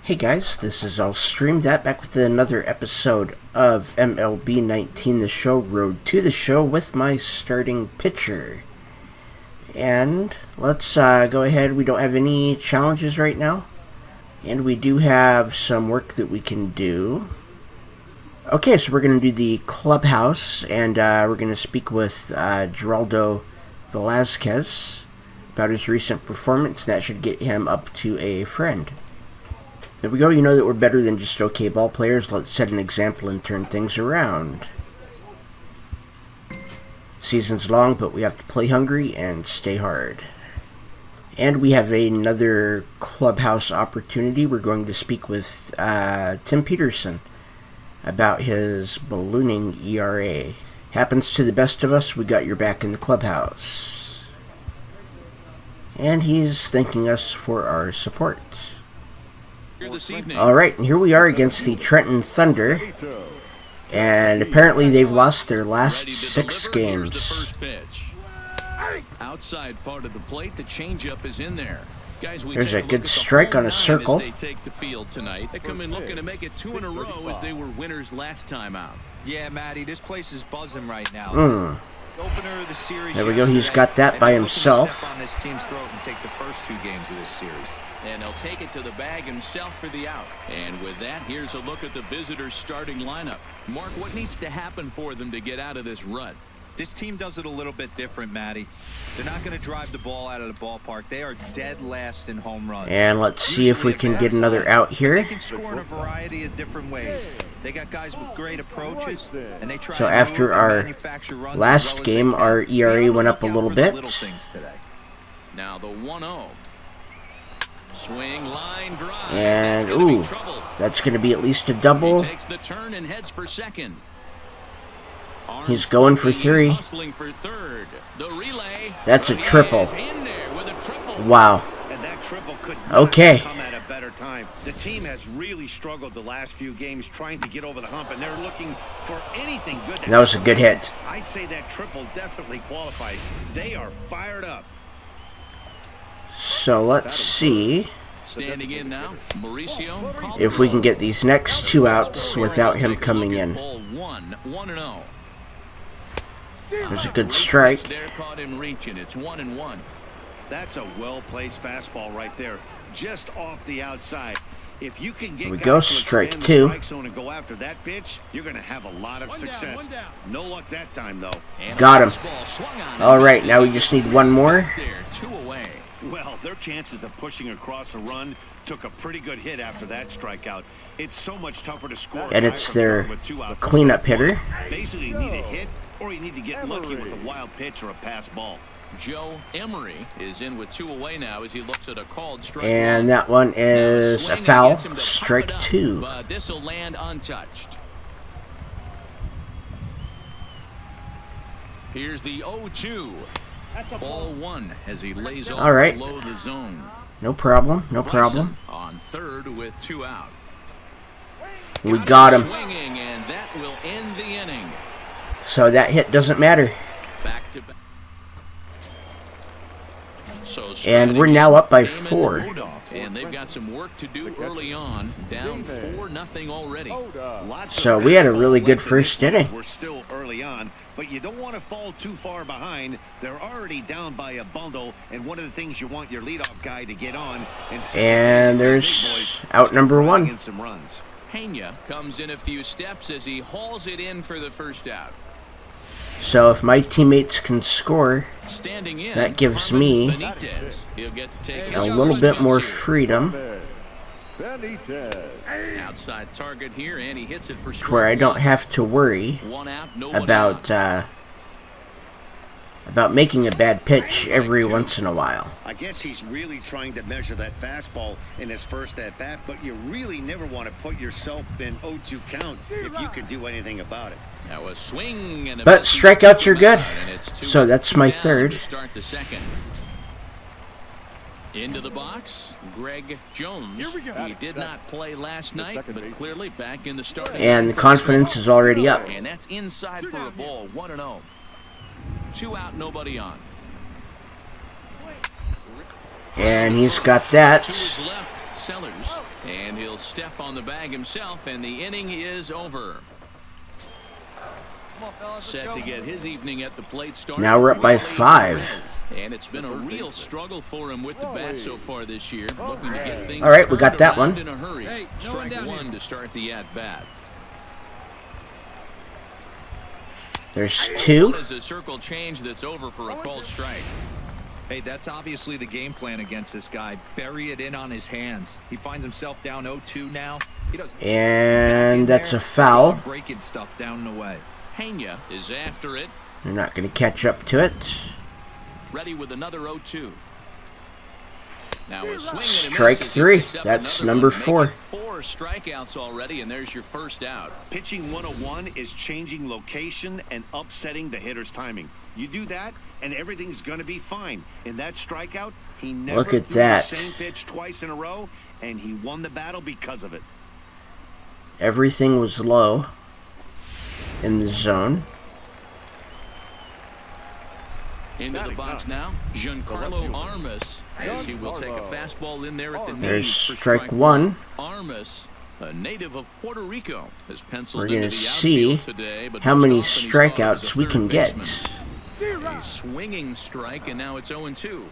Hey guys, this is I'll Stream That back with another episode of MLB 19 The Show, Road to the Show with my starting pitcher. And let's go ahead, we don't have any challenges right now. And we do have some work that we can do. Okay, so we're going to do the clubhouse, and we're going to speak with Geraldo Velazquez about his recent performance. That should get him up to a friend. There we go, you know that we're better than just okay ball players. Let's set an example and turn things around. Season's long, but we have to play hungry and stay hard. And we have another clubhouse opportunity. We're going to speak with Tim Peterson about his ballooning ERA. Happens to the best of us, we got your back in the clubhouse. And he's thanking us for our support. Alright, and here we are against the Trenton Thunder. And apparently they've lost their last 6 games. Outside part of the plate, the changeup is in there. Guys, there's a good strike on a circle. They take the field tonight. They come in looking to make it 2 in a row as they were winners last time out. Yeah, Matty, this place is buzzing right now. Opener of the series. There we go. He's got that by himself. Step on this team's throat and take the first 2 games of this series. And he'll take it to the bag himself for the out. And with that, here's a look at the visitors' starting lineup. Mark, what needs to happen for them to get out of this rut? This team does it a little bit different, Matty. They're not going to drive the ball out of the ballpark. They are dead last in home runs. And let's see if we can get another out here. They can score in a variety of different ways. They got guys with great approaches, and they try. So after our last game, our ERA went up a little bit. Now the 1-0. Swing, line drive. And ooh, that's going to be at least a double. He takes the turn and heads for second. He's going for 3. That's a triple. Wow. And that triple could okay. Come at a better time. The team has really struggled the last few games trying to get over the hump, and they're looking for anything good. That was a good hit. I'd say that triple definitely qualifies. They are fired up. So let's see standing in now, Mauricio, if we can get these next 2 outs without him coming in. 1-0. There's a good strike. It's 1-1. That's a well-placed fastball right there, just off the outside. If you can get Here we go, strike 2. And go after that pitch, you're going to have a lot of success. No luck that time, though. Got him. All right, now we just need 1 more. 2 away. Well, their chances of pushing across a run took a pretty good hit after that strikeout. It's so much tougher to score. And it's their cleanup hitter. Basically, you need a hit, or you need to get lucky with a wild pitch or a pass ball. Joe Emery is in with 2 away now as he looks at a called strike. And that one is a foul. Strike 2. But this will land untouched. Here's the 0-2. Ball 1 as he lays off below the zone. No problem. No problem. On third with 2 out. We got him. Swinging, and that will end the inning. So that hit doesn't matter. Back to back. And we're now up by 4. And they've got some work to do early on. Down 4-0 already. So we had a really good first inning. We're still early on, but you don't want to fall too far behind. They're already down by a bundle, and one of the things you want your leadoff guy to get on. And there's out number 1. Pena comes in a few steps as he hauls it in for the first out. So if my teammates can score, that gives me a little bit more freedom. Outside target here, and he hits it for where I don't have to worry about making a bad pitch every once in a while. I guess he's really trying to measure that fastball in his first at-bat, but you really never want to put yourself in 0-2 count if you can do anything about it. Now a swing and but strikeouts are good, so that's my 3rd. Start the 2nd. Into the box, Greg Jones. He did not play last night, but clearly back in the starting. And the confidence is already up. And that's inside for a ball, 1-0. 2 out, nobody on. And he's got that. To his left, Sellers, and he'll step on the bag himself, and the inning is over. Set to get his evening at the plate started. Now we're up by 5. And it's been a real struggle for him with the bat so far this year. Looking to get things all right, we got that one. in a hurry. Strike one to start the at-bat. There's 2. One is a circle change that's over for a called strike. Hey, that's obviously the game plan against this guy. Bury it in on his hands. He finds himself down 0-2 now. He doesn't. And that's a foul. Breaking stuff down and away. Pena is after it. They're not going to catch up to it. Ready with another 0-2. Now a swing and a Strike miss as he 3. picks up That's another number one. 4. Making 4 strikeouts already, and there's your first out. Pitching 101 is changing location and upsetting the hitter's timing. You do that, and everything's going to be fine. In that strikeout, he never Look at threw that. the same pitch twice in a row, and he won the battle because of it. Everything was low in the zone. Into the box now, Giancarlo Armas, as he will take a fastball in there at the There's knees for strike 1. Armas, a native of Puerto Rico, has penciled We're going into to the see outfield today, but how most many often he's thought of as strikeouts a we third can get. baseman. A swinging strike, and now it's 0-2.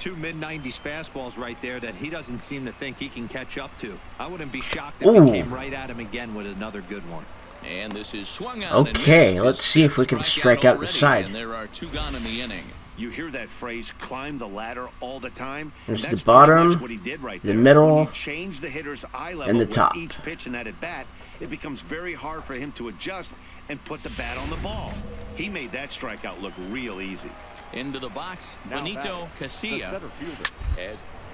2 mid-90s fastballs right there that he doesn't seem to think he can catch up to. I wouldn't be shocked if Ooh. he came right at him again with another good one. And this is swung out and Okay, missed. let's His see if we can strikeout strike out the already, side. And there are 2 gone in the inning. You hear that phrase, climb the ladder all the time? There's And the that's pretty bottom, much what he did right the there. middle, When you change the hitter's eye level and the with top. each pitch in that at bat, it becomes very hard for him to adjust and put the bat on the ball. He made that strikeout look real easy. Into the box, Benito Casilla.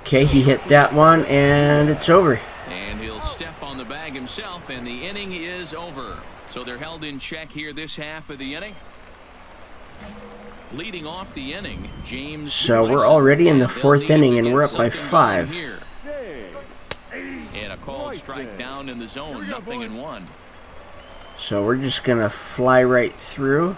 Okay, he hit that one, and it's over. And he'll step on the bag himself, and the inning is over. So they're held in check here this half of the inning. Leading off the inning, James. So we're Gleason. already in the And they'll 4th need him inning, to and get we're up by something 5. going here. And a called strike down in the zone, 0-1. So we're just going to fly right through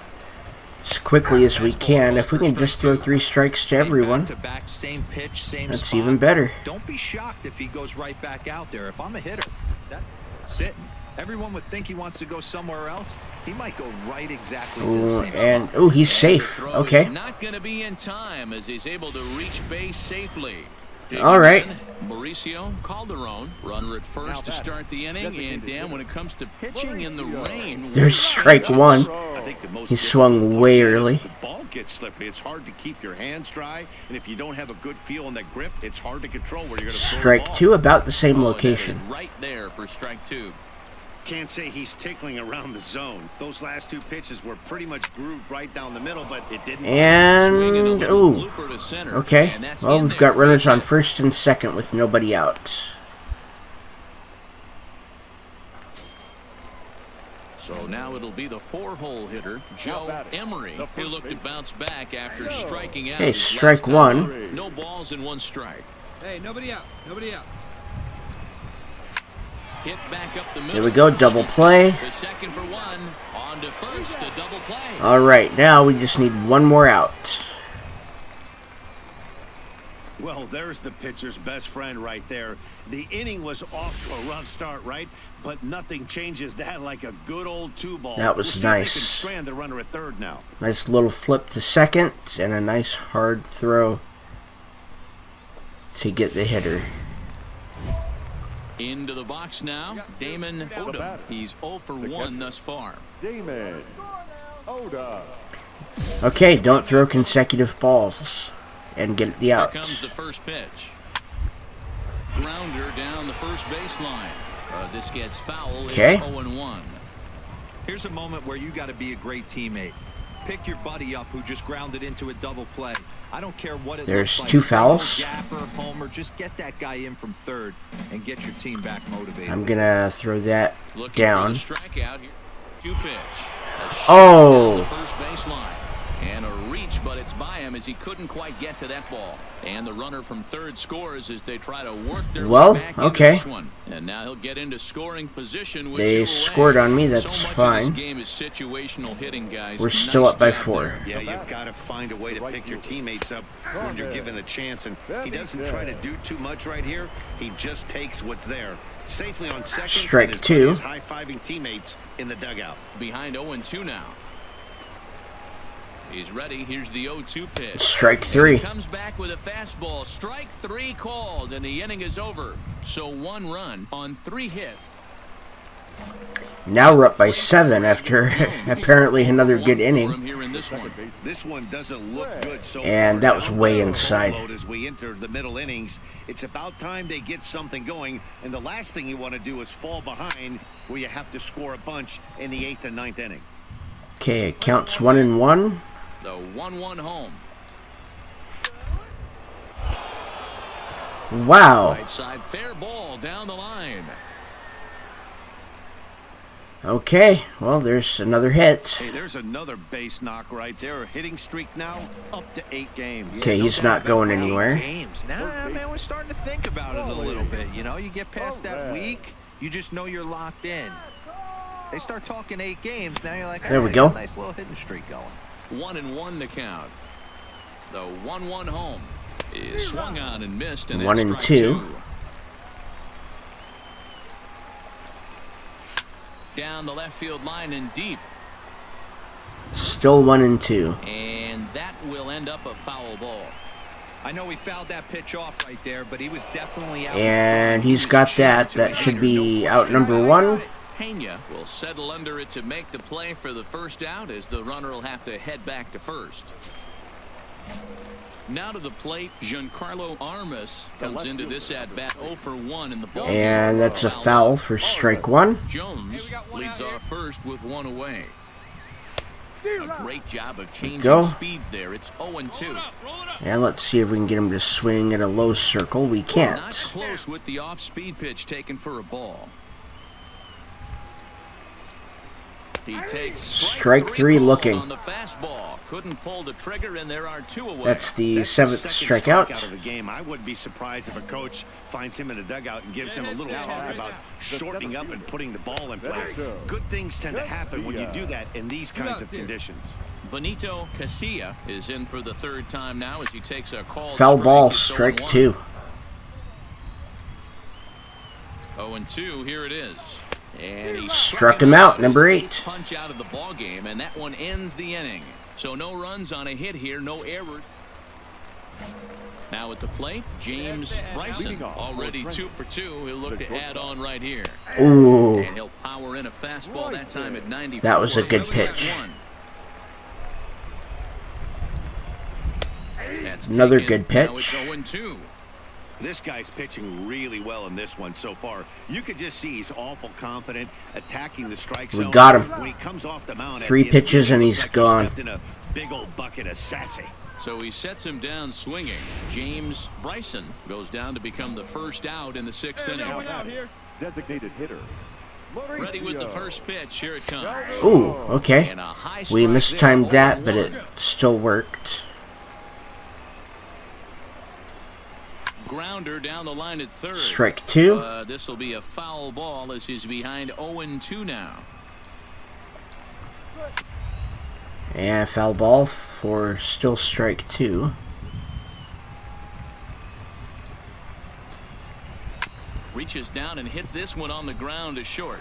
as quickly as we can. If we can just throw 3 strikes to everyone, Back-to-back, same pitch, same that's spot. even better. Don't be shocked if he goes right back out there. If I'm a hitter, that's it. Everyone would think he wants to go somewhere else. He might go right exactly to the Ooh, same and spot. ooh, he's safe. The throw Okay. is not going to be in time as he's able to reach base safely. All right. Mauricio Calderon, runner at first to start the inning, and Dan, when it comes to pitching in the rain, There's strike 1. I think the most He swung difficult way thing is early. The ball gets slippery. It's hard to keep your hands dry, and if you don't have a good feel on that grip, it's hard to control where you're going to throw the Strike ball. 2, about the same Oh, and that location. is right there for strike 2. Can't say he's tickling around the zone. Those last 2 pitches were pretty much grooved right down the middle, but it didn't. And, ooh. Looper to center, Okay, and that's well, in we've there got for runners a on hit. 1st and 2nd with nobody out. So now it'll be the 4-hole hitter, Joe Emery. He'll look to bounce back after striking out. Okay, his strike last time 1. out. No balls and 1 strike. Hey, nobody out. Nobody out. Hit back up the middle. There we go, double play. The second for 1. On to first, a double play. All right, now we just need 1 more out. Well, there's the pitcher's best friend right there. The inning was off to a rough start, right? But nothing changes that like a good old 2-ball. That was We'll see if they nice. can strand the runner at 3rd now. Nice little flip to 2nd, and a nice hard throw to get the hitter. Into the box now, Damon Odom. He's 0 for 1 thus far. Damon Odom. Okay, don't throw consecutive balls and get the Here out. comes the first pitch. Grounder down the first baseline. This gets foul. Okay. 0-1. Here's a moment where you got to be a great teammate. Pick your buddy up who just grounded into a double play. I don't care what it There's looks like. 2 Single, fouls. Gap or homer, just get that guy in from 3rd and get your team back motivated. I'm gonna throw that Looking down. for the strikeout here. 2 pitch. A shot Oh. down the first baseline. And a reach, but it's by him as he couldn't quite get to that ball. And the runner from third scores as they try to work their way back into this one. And now he'll get into scoring position. They scored on me. That's so much fine. of this game is situational hitting, guys. We're still up by 4. Yeah, you've got to find a way to pick your teammates up when you're given the chance. And he doesn't try to do too much right here. He just takes what's there. Safely on second. Strike 2. High-fiving teammates in the dugout. Behind 0-2 now. He's ready. Here's the 0-2 pitch. Strike 3. He comes back with a fastball. Strike 3 called, and the inning is over. So 1 run on 3 hits. Now we're up by 7 after apparently another good inning. This one doesn't look good so and that was way inside. As we enter the middle innings, it's about time they get something going, and the last thing you want to do is fall behind where you have to score a bunch in the 8th and 9th inning. Okay, it counts 1-1. The 1-1 home. Wow. Right side, fair ball down the line. Okay, well, there's another hit. Hey, there's another base knock right there. Hitting streak now up to 8 games. Okay, he's not going anywhere. Games. Nah, man, we're starting to think about it a little bit. You know, you get past that week, you just know you're locked in. They start talking 8 games, now you're like, there we go. Nice little hitting streak going. 1-1 to count. The 1-1 home is swung on and missed, and 1-2. Down the left field line and deep. Still 1-2. And that will end up a foul ball. I know he fouled that pitch off right there, but he was definitely out. And he's got that. That should be out number 1. Pena will settle under it to make the play for the first out, as the runner will have to head back to first. Now to the plate, Giancarlo Armas comes into this at bat 0 for 1 in the ball. And that's a foul for strike 1. Jones leads off first with 1 away. A great job of changing speeds there. It's 0-2. And let's see if we can get him to swing at a low circle. We can't. Not close with the off-speed pitch taken for a ball. He takes strike 3 looking. On the fastball. Couldn't pull the trigger, and there are 2 away. That's the 7th strikeout. Of the game. I wouldn't be surprised if a coach finds him in the dugout and gives him a little talk about shortening up and putting the ball in play. Good things tend to happen when you do that in these kinds of conditions. Benito Casilla is in for the 3rd time now as he takes a call. Foul ball, strike 2. 0-2, here it is. And he struck him out, number 8. Punch out of the ball game, and that one ends the inning. So no runs on a hit here, no errors. Now at the plate, James Bryson, already 2 for 2. He'll look to add on right here. Ooh. And he'll power in a fastball that time at 94. That was a good pitch. Another good pitch. Now it's 0-2. This guy's pitching really well in this one so far. You could just see he's awful confident, attacking the strike zone. We got him. When he comes off the mound, 3 pitches and he's gone. Stepped in a big old bucket of sassy. So he sets him down swinging. James Bryson goes down to become the first out in the 6th inning. Designated hitter. Ready with the first pitch. Here it comes. Ooh, okay. We mistimed that, but it still worked. Grounder down the line at 3rd. Strike 2. This will be a foul ball as he's behind 0-2 now. And foul ball for still strike 2. Reaches down and hits this one on the ground to short.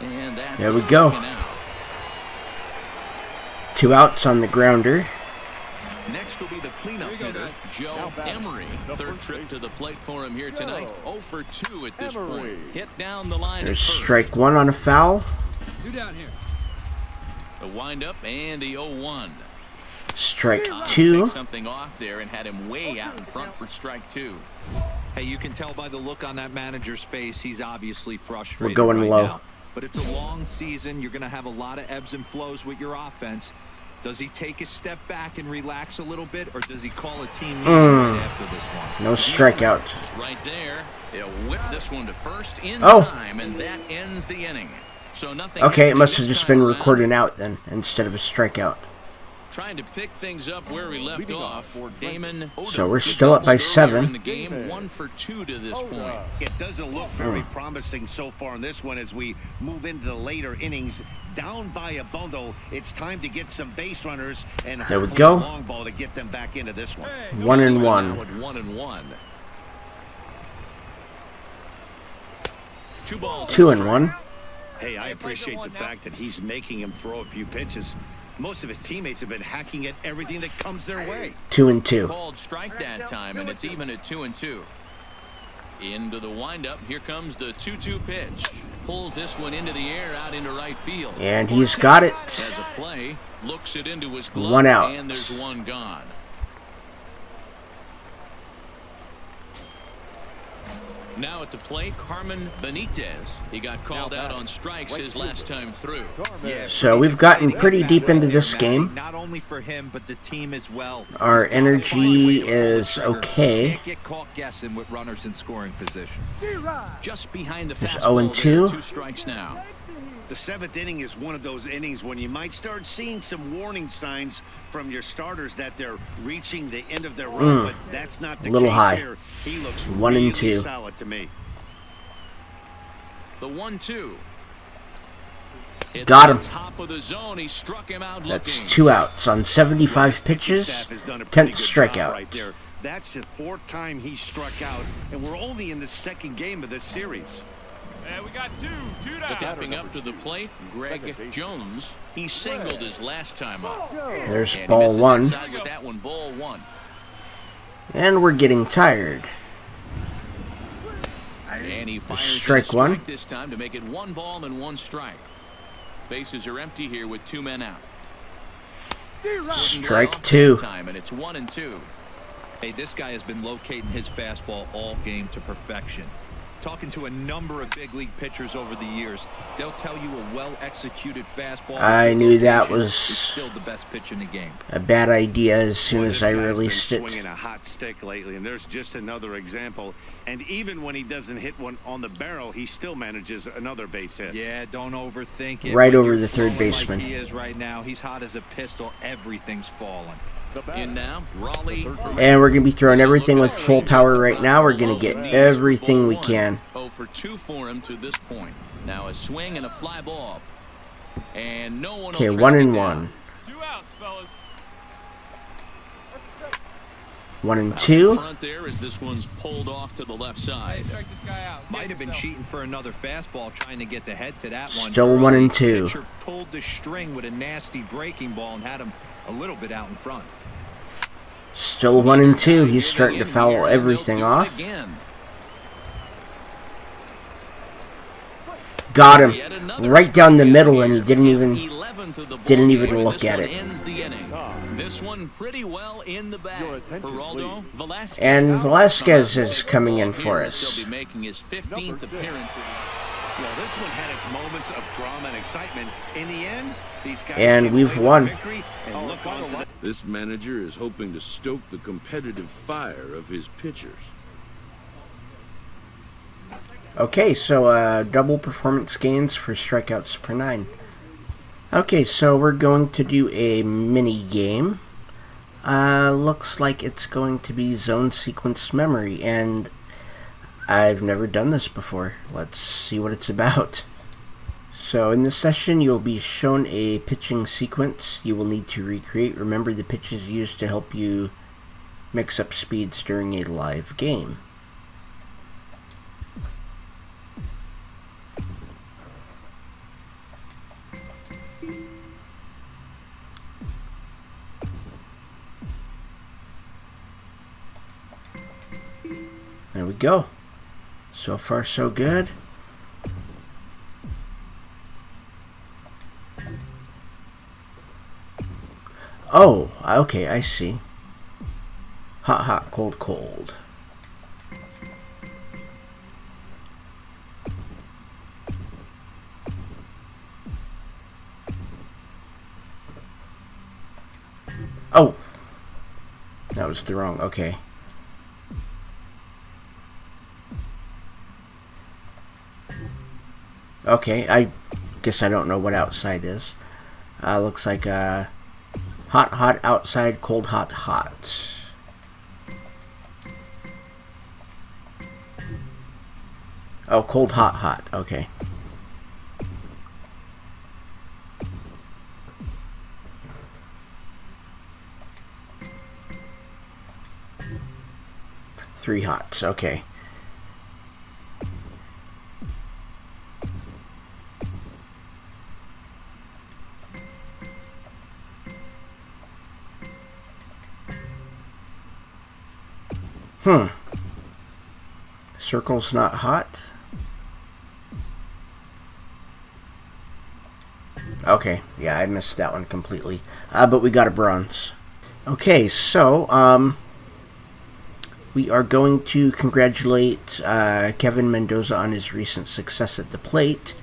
And that's there we go. Out. 2 outs on the grounder. Next will be the cleanup hitter, Joe Emery. 3rd trip to the plate for him here tonight. 0 for 2 at this point. Hit down the line. There's strike 1 on a foul. 2 down here. The windup and the 0-1. Strike 2. Take something off there and had him way out in front for strike 2. Hey, you can tell by the look on that manager's face, he's obviously frustrated. We're going right low. Now. But it's a long season. You're going to have a lot of ebbs and flows with your offense. Does he take a step back and relax a little bit, or does he call a team meeting right after this one? No strikeout. Right there. They'll whip this one to first in time, and that ends the inning. So nothing. Okay, it must have just been recorded out then instead of a strikeout. Trying to pick things up where we left off. Damon So we're still up by 7. in the game, 1 for 2 to this point. It doesn't look very promising so far in this one as we move into the later innings. Down by a bundle, it's time to get some base runners and there we go. long ball to get them back into this one. 1-1. With 1-1. 2 balls. 2-1. Hey, I appreciate the fact that he's making him throw a few pitches. Most of his teammates have been hacking at everything that comes their way. 2-2. Called strike that time, and it's even at 2-2. Into the windup. Here comes the 2-2 pitch. Pulls this one into the air out into right field. And he's got it. As a play, looks it into his glove, 1 out. and there's 1 gone. Now at the plate, Carmen Benitez. He got called out on strikes his last time through. Yeah, So we've gotten pretty deep into this game. Not only for him, but the team as well. Our energy is okay. Can't get caught guessing with runners in scoring position. Just behind the There's fastball 0-2. there, 2 strikes now. The 7th inning is one of those innings when you might start seeing some warning signs from your starters that they're reaching the end of their run, but that's not the Little case high. here. He looks 1 and really 2. solid to me. The 1-2. It's Got on him. Top of the zone. He struck him out That's looking. 2 outs on 75 pitches. Staff has done a pretty 10th good job strikeout. right there. That's the 4th time he struck out, and we're only in the 2nd game of this series. And we got two down. Stepping up to the plate, Greg Jones. He singled his last time up. There's And he ball misses 1. inside with that one, ball 1. And we're getting tired. And he fires Strike a strike 1. this time to make it 1 ball and 1 strike. Bases are empty here with 2 men out. Strike 2. Time, and it's 1-2. Hey, this guy has been locating his fastball all game to perfection. Talking to a number of big league pitchers over the years, they'll tell you a well-executed fastball. I knew that is was still the best pitch in the game. a bad idea as soon Boy, as this I guy's been released it. swinging a hot stick lately, and there's just another example. And even when he doesn't hit one on the barrel, he still manages another base hit. Yeah, don't overthink it. Right When over you're the third flowing baseman. Like he is right now. He's hot as a pistol. Everything's falling. In now, Raleigh. And we're going to be throwing everything with full power right now. We're going to get everything we can. 0 for 2 for him to this point. Now a swing and a fly ball. And no one. Okay, will 1 track it and down. 1. 2 outs, fellas. 1 and Out 2. front there as this one's pulled off to the left side. Strike this guy out. Might have been cheating for another fastball, trying to get the head to that one. Still 1 and 2. Pitcher pulled the string with a nasty breaking ball and had him a little bit out in front. Still 1 and 2. He's starting to foul everything off. Got him right down the middle, and he didn't even look at it. This one pretty well in the bag. Geraldo Velasquez. And Velasquez is coming in for us. He'll be making his 15th appearance. Well, this one had its moments of drama and excitement. In the end, these guys And came we've away with won. victory and look on to the This manager is hoping to stoke the competitive fire of his pitchers. Okay, so double performance gains for strikeouts per 9. Okay, so we're going to do a mini game. Looks like it's going to be zone sequence memory, and I've never done this before. Let's see what it's about. So in this session, you'll be shown a pitching sequence you will need to recreate. Remember the pitches used to help you mix up speeds during a live game. There we go. So far, so good. Oh, okay, I see. Hot, hot, cold, cold. Oh! That was the wrong, okay. Okay, I guess I don't know what outside is. Looks like hot, Hot, hot outside, cold, hot, hot. Oh, cold, hot, hot. Okay. Three hots. Okay. Circle's not hot. Okay, yeah, I missed that one completely. But we got a bronze. Okay, so, we are going to congratulate Kevin Mendoza on his recent success at the plate.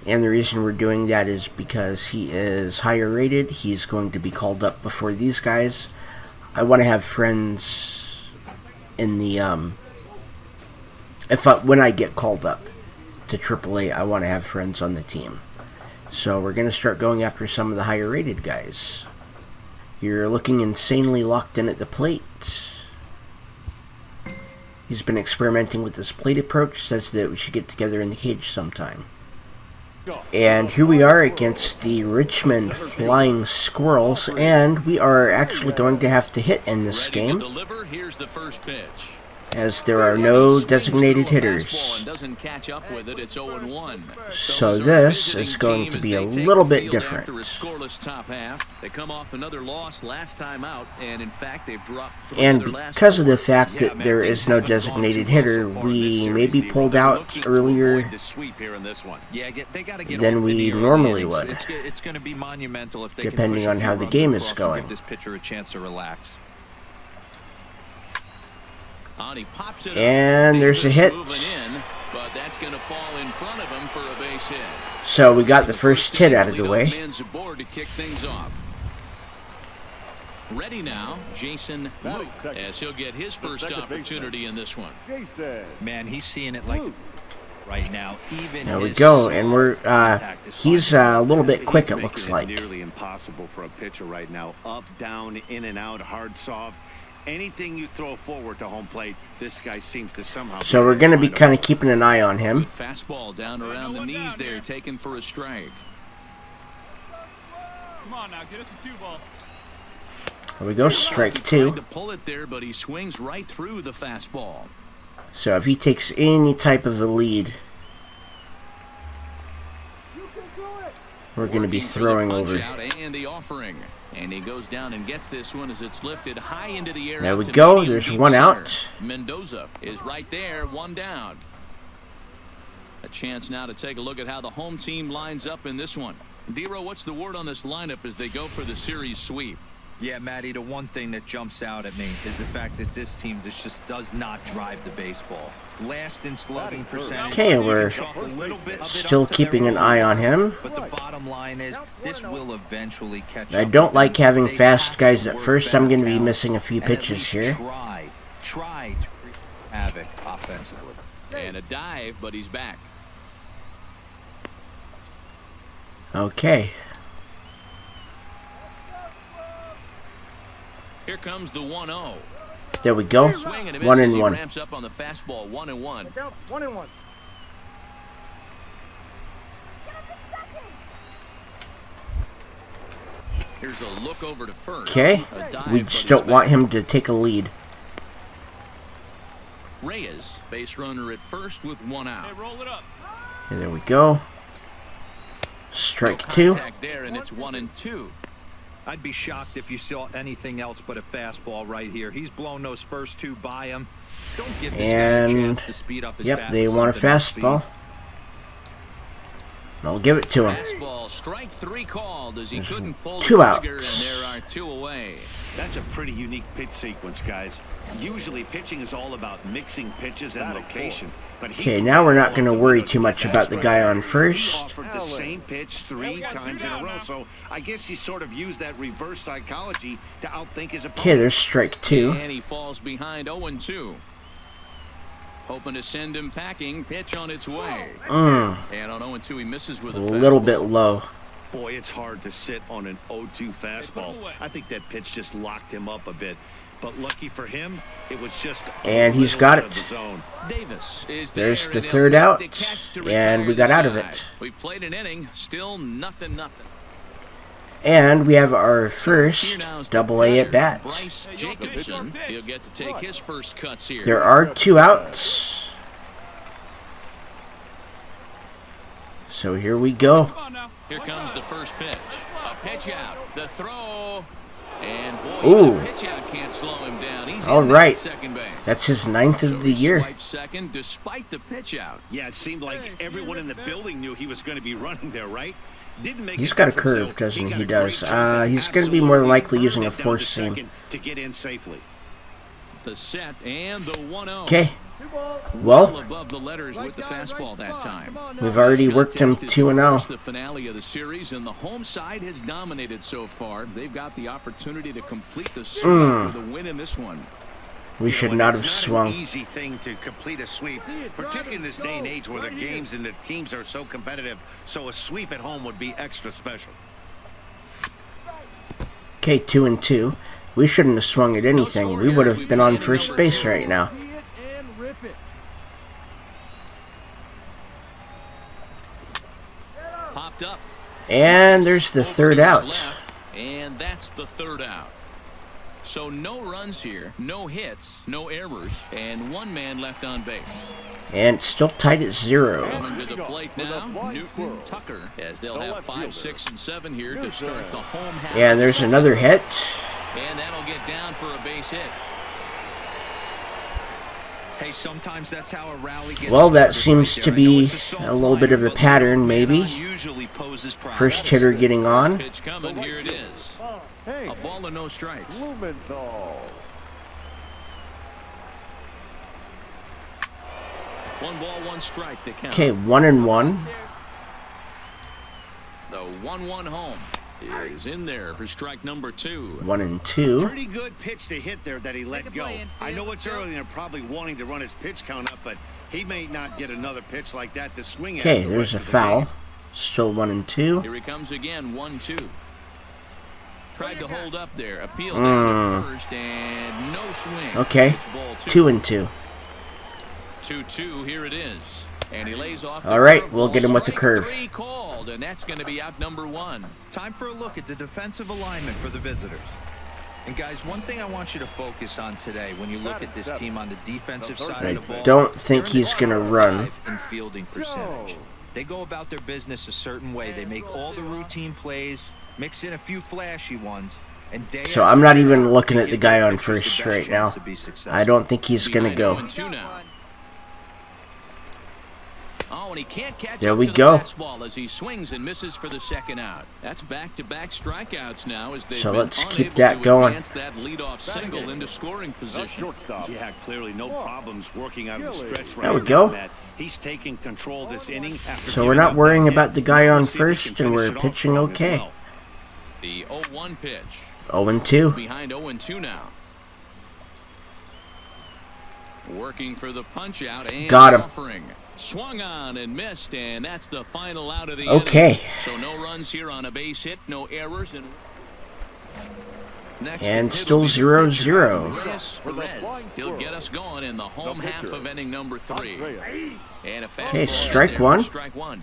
And the reason we're doing that is because he is higher rated. He's going to be called up before these guys. I want to have friends in the, when I get called up to AAA, I want to have friends on the team. So we're going to start going after some of the higher rated guys. You're looking insanely locked in at the plate. He's been experimenting with this plate approach, says that we should get together in the cage sometime. And here we are against the Richmond Flying Squirrels, and we are actually going to have to hit in this game, as there are no designated hitters. So this is going to be a little bit different. And because of the fact that there is no designated hitter, we may be pulled out earlier than we normally would, depending on how the game is going. And there's a hit. So we got the first hit out of the way. Ready now, Jason Luke, as he'll get his first opportunity in this one. Man, he's seeing it like right now. Even there we go, and we're he's a little bit quick, it looks like. Nearly impossible for a pitcher right now. Up, down, in and out, hard, soft. Anything you throw forward to home plate, this guy seems to somehow. So we're going to be kind of keeping an eye on him. Fastball down around the knees there, taken for a strike. Come on now, get us a 2-ball. There we go, strike two. To pull it there, but he swings right through the fastball. So if he takes any type of a lead, we're going to be throwing over. And the offering. And he goes down and gets this one as it's lifted high into the air. There we go. There's one out. Mendoza is right there, one down. A chance now to take a look at how the home team lines up in this one. Dero, what's the word on this lineup as they go for the series sweep? Yeah, Matty, the one thing that jumps out at me is the fact that this team just does not drive the baseball. Last in slugging percentage. Okay, we're still keeping an eye on him. But the bottom line is this will eventually catch I don't like having fast guys at first. I'm going to be missing a few pitches here. Try to create havoc offensively. And a dive, but he's back. Okay. Here comes the 1-0. There we go. 1-1. Ramps up on the fastball. 1-1. 1-1. Here's a look over to first. Okay. We just don't want him to take a lead. Reyes, base runner at first with one out. Hey, roll it up. Okay, there we go. Strike two. There, and it's 1-2. I'd be shocked if you saw anything else but a fastball right here. He's blown those first two by him. Don't give this guy a chance to speed up his yep, they want a fastball. I'll give it to him. Fastball, strike three called as he couldn't pull two the trigger, outs. and there are two away. That's a pretty unique pitch sequence, guys. Usually pitching is all about mixing pitches and location. But okay, now we're not going to worry too much about the guy on first. Offered the same pitch 3 times in a row, so I guess he sort of used that reverse psychology to outthink his opponent. Okay, there's strike two. And he falls behind 0-2. Hoping to send him packing. Pitch on its way. And on 0-2, he misses with a little bit low. Boy, it's hard to sit on an 0-2 fastball. I think that pitch just locked him up a bit. But lucky for him, it was just And he's got it. Davis is There's there, the and they'll third make out, the catch to and we retire got out the of side. it. We've played an inning, still nothing. And we have our Here first now is the double-A at pitcher, bat. Bryce Jacobson. He'll get to take his first cuts here. There are 2 outs. So here we go. Come on now. Here comes the first pitch. A pitch out. The throw. And boy, Ooh. even a pitch out can't slow him down. He's All in there right. at second base. That's his 9th of the he year. swipes second despite the pitch out. Yeah, it seemed like everyone in the building knew he was going to be running there, right? Didn't make He's a got a difference, curve, though. doesn't he? got He a great does. job and He's going to be more than likely using a absolutely burned it force down to seam. second to get in safely. The set and the 1-0. Okay. Well Well, above the letters with the fastball that time. we've already This worked him contest is 2-0. the finale of the series, and the home side has dominated so far. They've got the opportunity to complete the sweep with a win in this one. We should And not have it's swung. An easy thing to complete a sweep, particularly in this day and age where the games and the teams are so competitive. So a sweep at home would be extra special. Okay, 2-2. We shouldn't have swung at anything. We would have been on first base right now. Popped up. And there's the third out. Left, and that's the third out. So no runs here, no hits, no errors, and 1 man left on base. And it's still tied at 0. Coming to the plate now, Newton Tucker, as they'll have 5, 6, and 7 here to start the home half. And there's another hit. And that'll get down for a base hit. Hey, sometimes that's how a rally gets Well, that started seems right to there. I know be it's soft a little bit of a line, but pattern, man maybe. on usually poses problems. First hitter getting on. Pitch coming, here it is. A ball and no strikes. Blumenthal. 1 ball, 1 strike to count. Okay, 1-1. The 1-1 home is in there for strike number 2. 1-2. Pretty good pitch to hit there that he let go. I know it's early and they're probably wanting to run his pitch count up, but he may not get another pitch like that to swing at. Okay, the there's rest a of the foul. game. Still 1-2. Here he comes again, 1-2. Tried to hold up there, appealed down to first, and no swing. Okay, It's ball 2-2. 2-2, here it is. And he lays off the All right, curveball. we'll get him with the Strike curve. 3 called, and that's going to be out number 1. Time for a look at the defensive alignment for the visitors. And guys, one thing I want you to focus on today when you look at this team on the defensive side I of the ball. don't think they're in the he's gonna top run. 5 in fielding percentage. They go about their business a certain way. They make all the routine plays, mix in a few flashy ones, and day So after I'm not day, even looking they at the give guy their on pitchers the first best right chance now. to be successful. I don't think he's gonna Behind go. 0-2 now. Oh, and he can't catch There up we to go. the fastball as he swings and misses for the second out. That's back-to-back strikeouts now as they've So been let's keep unable that to going. advance that leadoff single into scoring position. Shortstop. Yeah, clearly no problems working out of the stretch right There we now, go. Matt. He's taking control this inning after So we're giving not up worrying that about hit. the guy on Let's see if he first, can and we're finish it off pitching strong as okay. well. The 0-1 pitch. 0-2. Behind 0-2 now. Working for the punch out and Got him. offering. Swung on and missed, and that's the final out of the Okay. inning. So no runs here on a base hit, no errors, and next And hit still will be 0-0. Reyes Perez. He'll get us going in the home half of inning number 3. And a fastball Okay, out strike there for 1. Strike 1.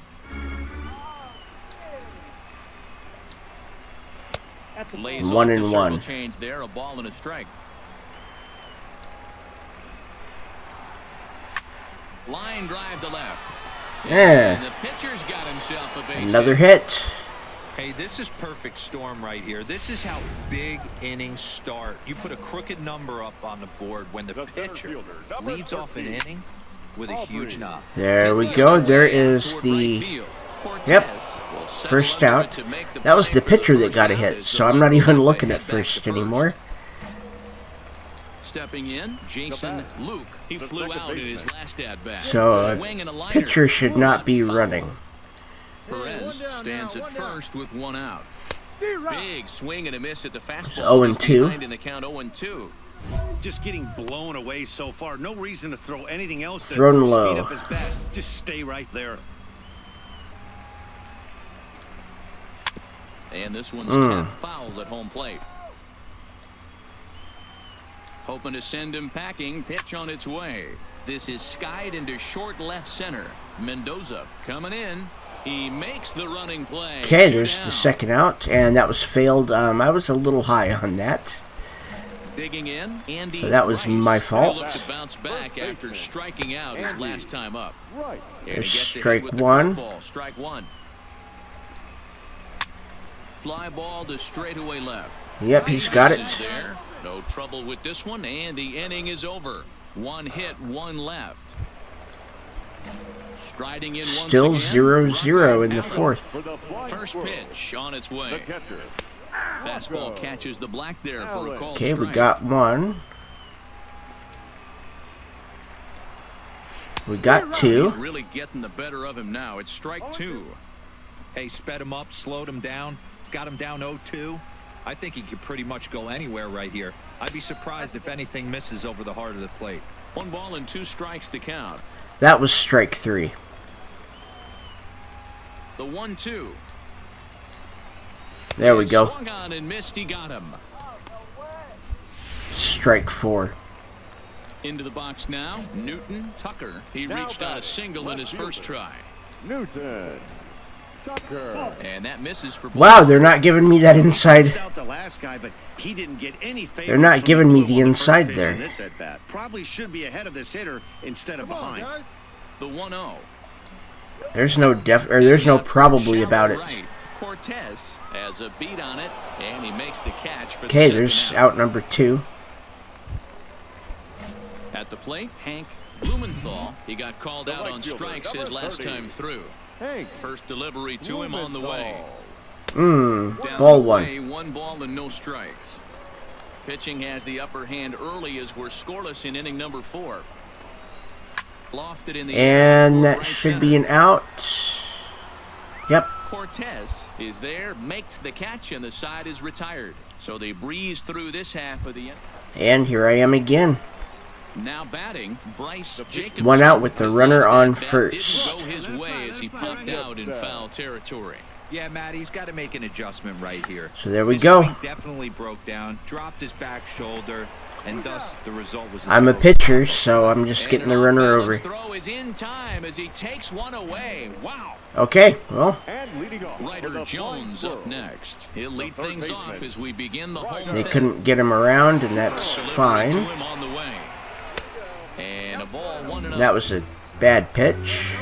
Lays off 1 the and circle 1. change there, a ball and a strike. Line drive to left. And Yeah. the pitcher's got himself a base Another hit. hit. Hey, this is perfect storm right here. This is how big innings start. You put a crooked number up on the board when the pitcher leads off an inning with a huge knock. There we go. There is the Yep. First out. That was the pitcher that got a hit, so I'm not even looking at first anymore. Stepping in, Jason Luke. He flew out in his last at-bat. So Swing and a a liner. pitcher should not be Foul. running. Perez stands at first with 1 out. Big swing and a miss at the fastball. 0-2. Behind in the count 0-2. Just getting blown away so far. No reason to throw anything else to Thrown speed low. up his bat. Just stay right there. And this one's tapped foul at home plate. Hoping to send him packing. Pitch on its way. This is skied into short left center. Mendoza coming in. He makes the running play. Okay, there's the second out, and that was failed. I was a little high on that. Digging in, Andy So that was my fault. Looks to bounce back after striking out his last time up. Right. There's strike one. Strike one. Fly ball to straightaway left. Yep, he's got it. There. No trouble with this one, and the inning is over. One hit, one left. Striding in Still once again. 0-0 in the fourth. For the Flying First Squirrels, pitch on its the way. catcher. Fastball catches the black there for a called Okay, we strike. got one. We got two. He's really getting the better of him now. It's strike two. Hey, sped him up, slowed him down. It's got him down 0-2. I think he could pretty much go anywhere right here. I'd be surprised if anything misses over the heart of the plate. 1 ball and 2 strikes to count. That was strike three. The 1-2. There we go. Swung on and missed. He got him. Strike four. Into the box now. Newton Tucker. He reached on a single in his first try. Newton. Tucker. And that misses for Wow, they're not giving me that inside. Out the last guy, but he didn't get any favors. They're not from giving me the on first inside pitch there. in this at bat. Probably should be ahead of this hitter instead of behind. the 1-0. There's no there's no probably about it. Right. Cortez has a beat on it, and he makes the catch for Okay, the there's second out number two. At the plate, Hank Blumenthal. He got called out right on fielder, strikes his number last 30. time through. Hank. First delivery to him on the way. Blumenthal. Down Ball the one. way, 1 ball and no strikes. Pitching has the upper hand early as we're scoreless in inning number 4. Lofted in the air And for that right should be center. an out. Yep. Cortez is there, makes the catch, and the side is retired. So they breeze through this half of the inning. And here I am again. Now batting, Bryce Jacobson. One out with the His runner last on at bat first. Didn't go his way as he popped out in foul territory. Yeah, Matt, he's got to make an adjustment right here. So there we His go. swing definitely broke down, dropped his back shoulder, and thus the result was. I'm a pitcher, so I'm just getting the runner over. Throw is in time as he takes one away. Wow. Okay, well, And leading off for Ryder the Flying Jones up Squirrels, next. He'll lead third things baseman. off as we begin the home they fifth. couldn't get him around, and that's Delivery to fine. him on the way. And a ball 1-0. That was a bad pitch.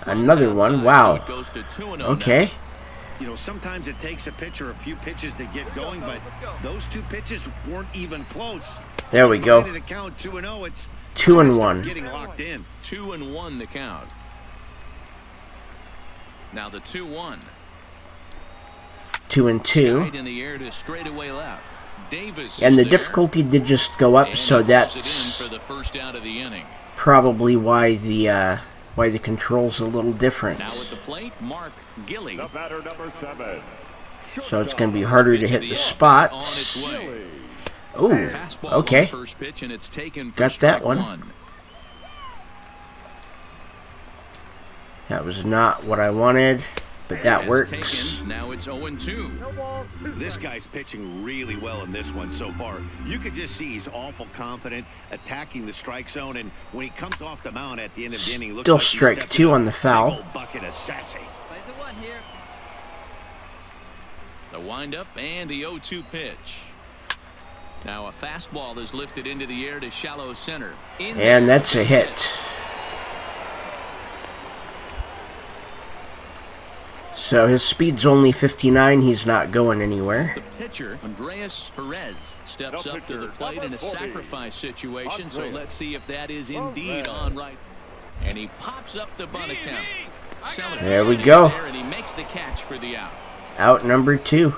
Another one. Wow. It goes to 2-0 now. Okay. You know, sometimes it takes a pitcher a few pitches to get going, but those 2 pitches weren't even close. There we go. Ready to count 2-0. It's 2-1. getting locked in. 2-1 the count. Now the 2-1. 2-2. Right in the air to straightaway left. Davis And is the there. difficulty did just go up, And so he pulls it in that's for the first out of the inning. probably why the control's a little different. Now at the plate, Mark Gilly. The batter number 7. So it's going to be harder to hit the spots. On its way. Ooh, Fastball okay. on first pitch, and it's taken for Got that strike one. That was not what I wanted, but that That's works. taken. Now it's 0-2. This guy's pitching really well in this one so far. You could just see he's awful confident, attacking the strike zone, and when he comes off the mound at the end of the inning, looks Still like he's strike stepping 2 up on the a big foul. old bucket of sassy. The windup and the 0-2 pitch. Now a fastball is lifted into the air to shallow center. And that's a hit. So his speed's only 59. He's not going anywhere. The pitcher, Andreas Perez, steps The up to the pitcher, plate in a number 40, sacrifice situation. So Andreas let's see if that is indeed Perez. on right. And he pops up the bunt attempt. Sellers There we is go. there, and he makes the catch for the out. Out number 2.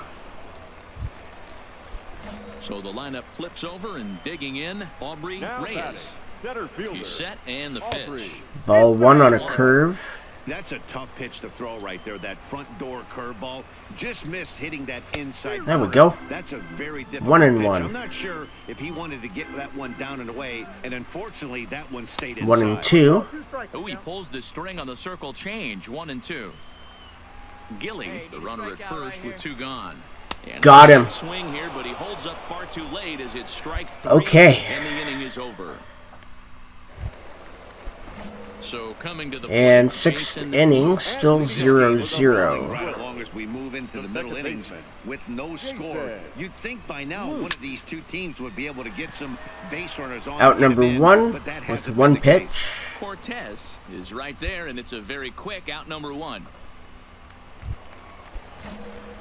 So the lineup flips over and digging in, Aubrey Now batting, Reyes. center fielder. He's set and the Aubrey. pitch. Ball 1 on a curve. That's a tough pitch to throw right there. That front door curveball just missed hitting that inside. There we corner. go. That's a very difficult 1-1. pitch. I'm not sure if he wanted to get that one down and away, and unfortunately that one stayed inside. 1-2. Oh, he pulls the string on the circle change. 1-2. Gilly, the runner at first with 2 gone. And Got him. Swing here, but he holds up far too late as it's strike 3. Okay. And the inning is over. So coming to the And plate, 6th Jason inning, still Right 0-0. along as we move into the middle innings with no score. You'd think by now one of these two teams would be able to get some base runners on. Out number 1 but that with hasn't 1 been the case. pitch. RttS is right there, and it's a very quick out number 1.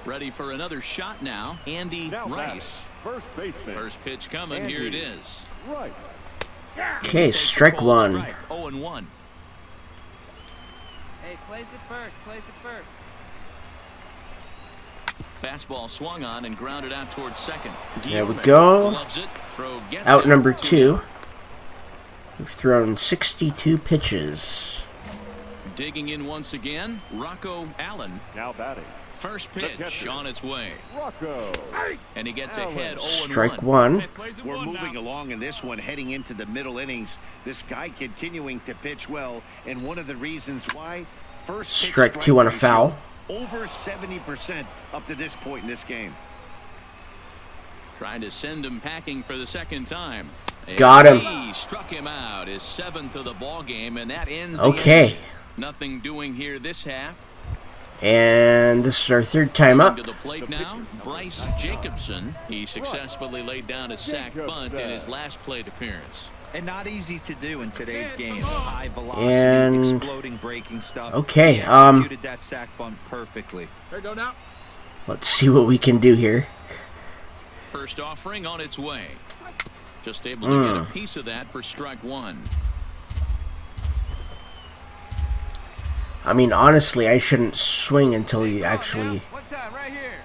Ready for another shot now. Andy Now Rice. batting, first baseman. First pitch coming. Here it is. Right. Okay, Takes a strike cold 1. strike, 0-1. Hey, place it first. Place it first. Fastball swung on and grounded out towards second. There we Guillaume go. loves it. Throw gets Out it. number 2 2. We've thrown 62 pitches. Digging in once again, Rocco Allen. Now batting, First pitch on its way. Rocco. And he gets ahead 0-1. Strike 1. Hey, plays it We're one moving now. along in this one, heading into the middle innings. This guy continuing to pitch well, and one of the reasons why, first pitch Strike 2 on a ratio, foul. over 70% up to this point in this game. Trying to send him packing for the second time. And Got him. He struck him out. His 7th of the ball game, and that ends Okay. the inning. Nothing doing here this half. And this is our 3rd time up. To the plate now, Bryce Jacobson. He successfully laid down a sac bunt in his last plate appearance. And not easy to do in today's game. High velocity, And- exploding breaking stuff. Okay, He executed that sac bunt perfectly. Here, go now. Let's see what we can do here. First offering on its way. Just able to get a piece of that for strike 1. I mean, honestly, I shouldn't swing until he actually One time, right here.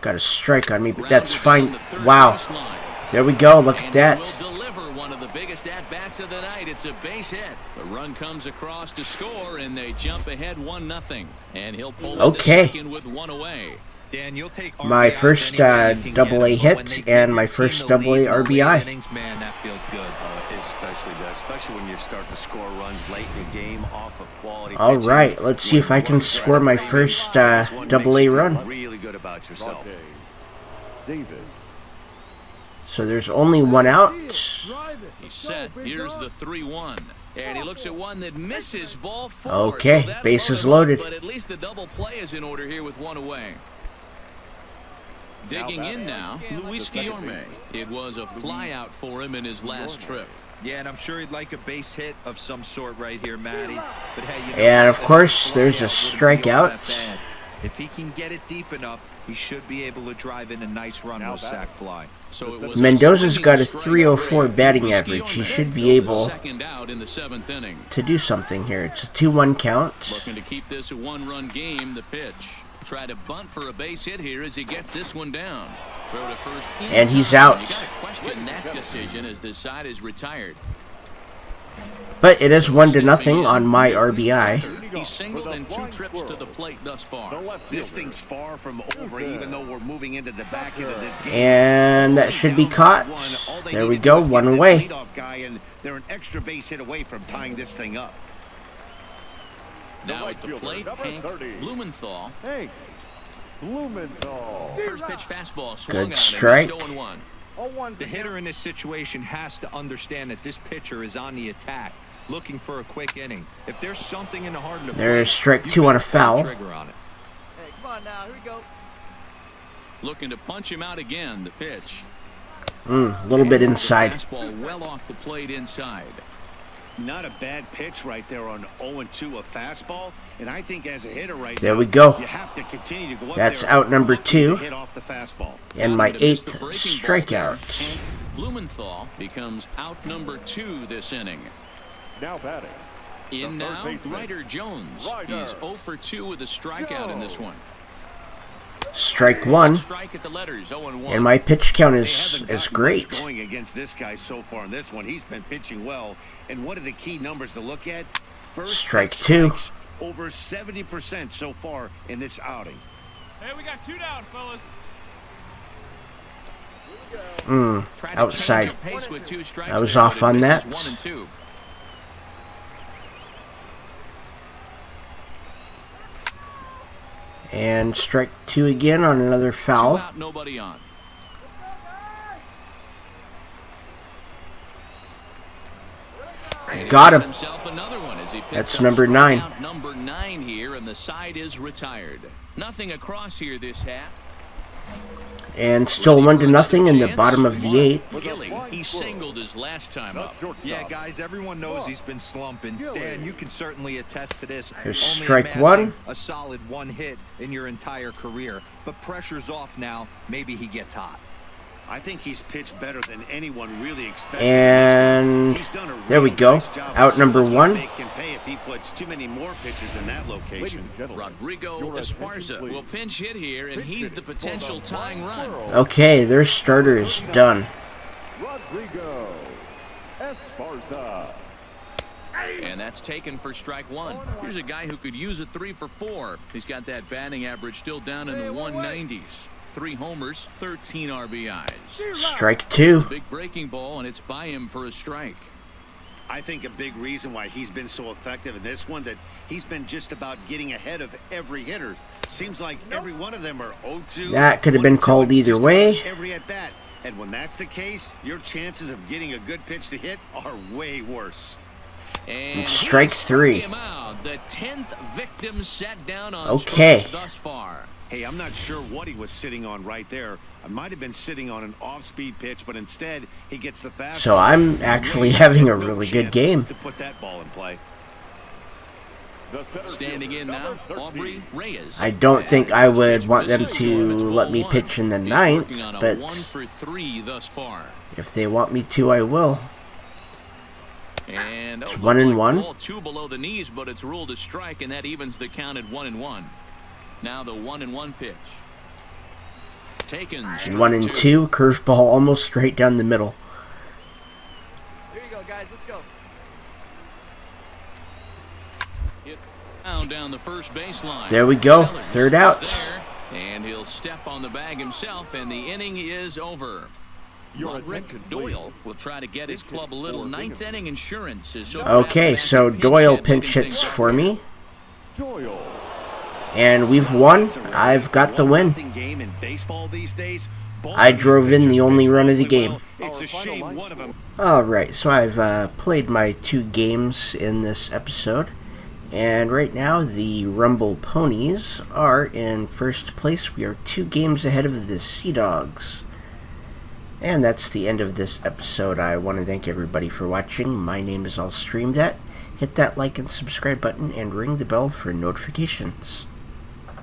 got a strike on me, but Grounded that's down fine. the third Wow. base line. There we go. Look at And that. he will deliver one of the biggest at-bats of the night. It's a base hit. The run comes across to score, and they jump ahead 1-0. And he'll pull Okay. the second with 1 away. Dan, you'll take My RBIs first, anywhere you can double-A get 'em, but when hit they and give my your first team the lead double-A in the late RBI. innings, man, that feels good. It especially does, especially when you're starting to score runs late in the game off of quality. All pitching. right, let's see if I can When score my first double-A run. Really good about yourself. Rocco. Davis. So there's only 1 out. He's set. Here's the 3-1. And he looks at one that misses ball 4. Okay, So that bases loaded loaded. up, but at least the double play is in order here with 1 away. Digging in now, Luis Guillaume. It was a flyout for him in his last trip. Yeah, and I'm sure he'd like a base hit of some sort right here, Matty. But hey, you know, And of that course, flyout there's a wouldn't be all that strikeout. bad. If he can get it deep enough, he should be able to drive in a nice run with a sac fly. So it was Mendoza's swinging got a strike 304 three. batting Luis average. He Guillaume should be goes able second out in the 7th inning. to do something here. It's a 2-1 count. Looking to keep this a 1-run game. The pitch. Try to bunt for a base hit here as he gets this one down. Throw to first in And he's time. out. You gotta question that decision as this side is retired. But it is 1-0 on my RBI. He's singled in 2 trips to the plate thus far. The left This fielder. thing's far from over, even though we're moving into the back end of this game. And that should be caught. There we go, 1 away. Guy, and they're an extra base hit away from tying this thing up. Now right at the fielder, plate, number Hank 30. Blumenthal. Hank Blumenthal. First pitch fastball swung Good on him. strike. 0-1. 0-1 The hitter in this situation has to understand that this pitcher is on the attack, looking for a quick inning. If there's something in the heart of the There's plate, strike you 2 on a better pull the foul. trigger on it. Hey, come on now. Here we go. Looking to punch him out again. The pitch. A little bit inside. Fastball well off the plate inside. Not a bad pitch right there on 0-2, a fastball. And I think as a hitter right There now, we go. you have to continue to go up That's there out number looking to 2. hit off the fastball. And my Down to miss the 8th breaking ball strikeout. there. Hank Blumenthal becomes out number 2 this inning. Now batting. In The third now, baseman. Ryder Jones. Ryder. He's 0 for 2 with a strikeout in this one. Strike 1. Strike at the letters, 0-1. And my pitch count They is haven't gotten great. much going against this guy so far in this one. He's been pitching well. And what are the key numbers to look at? First Strike pitch 2. strikes, over 70% so far in this outing. Hey, we got 2 down, fellas. Outside. I was off on that. 1 and 2. And strike 2 again on another foul. 2 out, nobody on. Got him. Himself another one as he That's picks up number 9. strikeout number 9 here, and the side is retired. Nothing across here this half. And still 1-0 in the bottom of the 8th. Gilly, he singled his last time up. Yeah, guys, everyone knows he's been slumping. Dan, you can certainly attest to this. There's Only strike amassing 1. A solid 1 hit in your entire career. But pressure's off now. Maybe he gets hot. I think he's pitched better than anyone really expected. And He's done a really there we go. nice job. Out number Someone's 1. gonna make him pay if he puts too many more pitches in that location. Rodrigo Esparza will pinch hit here, and he's the potential tying run. Okay, their starter is done. Rodrigo Esparza. And that's taken for strike 1. Here's a guy who could use a 3 for 4. He's got that batting average still down in the 190s. 3 homers, 13 RBIs. Strike 2. Big breaking ball, and it's by him for a strike. I think a big reason why he's been so effective in this one that he's been just about getting ahead of every hitter. Seems like every one of them are 0-2. That could have been called either way. Every at bat. And when that's the case, your chances of getting a good pitch to hit are way worse. And strike 3. him out. The 10th victim set down on Okay. strikes thus far. Hey, I'm not sure what he was sitting on right there. I might have been sitting on an off-speed pitch, but instead he gets the fastball. So I'm actually having a really good game. To put that ball in play. Standing in now, Aubrey Reyes. I don't think I would want them to let me pitch in the 9th, but 1 for 3 thus far. if they want me to, I will. And It's 1-1. Ball 2 below the knees, but it's ruled a strike, and that evens the count at 1-1. Now the 1-1 pitch. Taken. 1-2. Curveball almost straight down the middle. Here you go, guys. Let's go. Hit down the first baseline. There we go. Sellers Third is out. there, and he'll step on the bag himself, and the inning is over. Roderick Doyle will try to get his club a little 9th inning insurance. Okay, so Doyle pinch hits for me. Doyle. And we've won. I've got the win. Game in baseball these days. I drove in the only run of the game. It's a shame one of them. Alright, so I've played my 2 games in this episode. And right now, the Rumble Ponies are in first place. We are 2 games ahead of the Sea Dogs. And that's the end of this episode. I want to thank everybody for watching. My name is RttS. Hit that like and subscribe button and ring the bell for notifications.